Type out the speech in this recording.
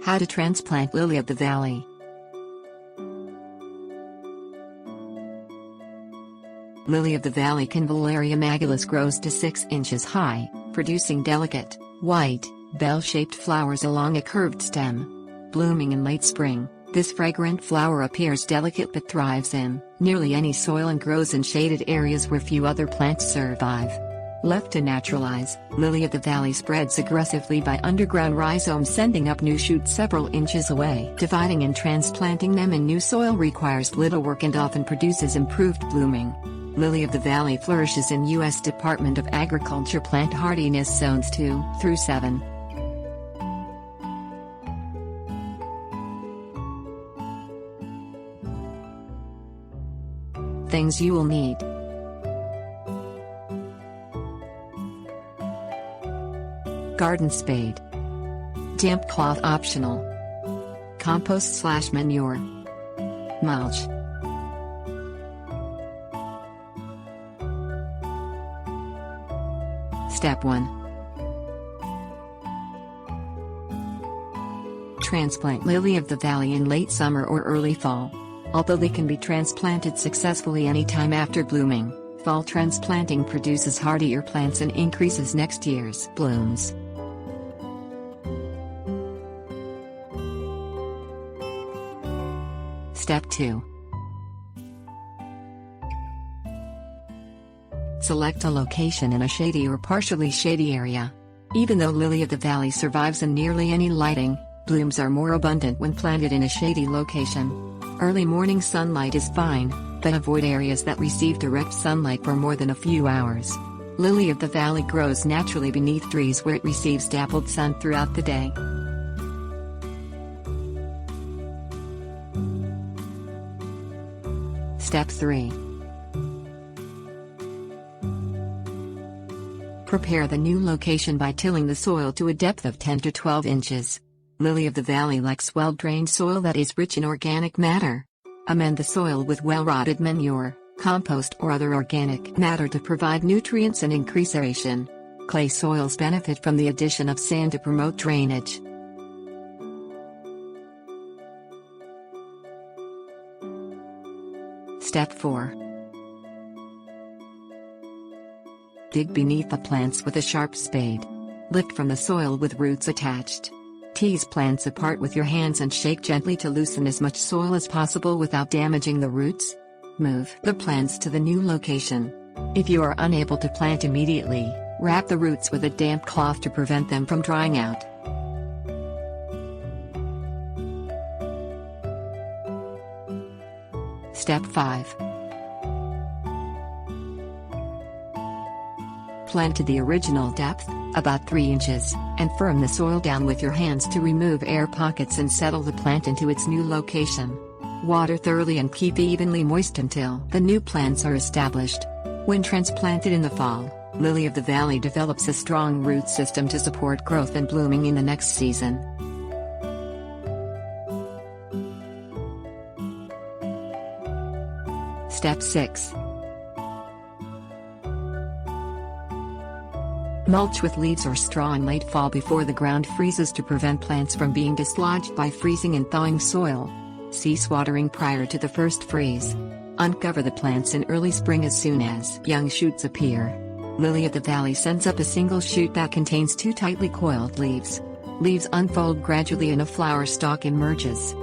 How to transplant lily of the valley. Lily of the valley Convallaria magalis grows to 6 inches high, producing delicate, white, bell-shaped flowers along a curved stem. Blooming in late spring, this fragrant flower appears delicate but thrives in nearly any soil and grows in shaded areas where few other plants survive. Left to naturalize, lily of the valley spreads aggressively by underground rhizomes, sending up new shoots several inches away. Dividing and transplanting them in new soil requires little work and often produces improved blooming. Lily of the valley flourishes in U.S. Department of Agriculture plant hardiness zones 2 through 7. Things you will need. Garden spade. Damp cloth optional. Compost/manure. Mulch. Step 1. Transplant lily of the valley in late summer or early fall. Although they can be transplanted successfully anytime after blooming, fall transplanting produces hardier plants and increases next year's blooms. Step 2. Select a location in a shady or partially shady area. Even though lily of the valley survives in nearly any lighting, blooms are more abundant when planted in a shady location. Early morning sunlight is fine, but avoid areas that receive direct sunlight for more than a few hours. Lily of the valley grows naturally beneath trees where it receives dappled sun throughout the day. Step 3. Prepare the new location by tilling the soil to a depth of 10 to 12 inches. Lily of the valley likes well-drained soil that is rich in organic matter. Amend the soil with well-rotted manure, compost or other organic matter to provide nutrients and increase aeration. Clay soils benefit from the addition of sand to promote drainage. Step 4. Dig beneath the plants with a sharp spade. Lift from the soil with roots attached. Tease plants apart with your hands and shake gently to loosen as much soil as possible without damaging the roots. Move the plants to the new location. If you are unable to plant immediately, wrap the roots with a damp cloth to prevent them from drying out. Step 5. Plant to the original depth, about 3 inches, and firm the soil down with your hands to remove air pockets and settle the plant into its new location. Water thoroughly and keep evenly moist until the new plants are established. When transplanted in the fall, lily of the valley develops a strong root system to support growth and blooming in the next season. Step 6. Mulch with leaves or straw in late fall before the ground freezes to prevent plants from being dislodged by freezing and thawing soil. Cease watering prior to the first freeze. Uncover the plants in early spring as soon as young shoots appear. Lily of the valley sends up a single shoot that contains 2 tightly coiled leaves. Leaves unfold gradually and a flower stalk emerges.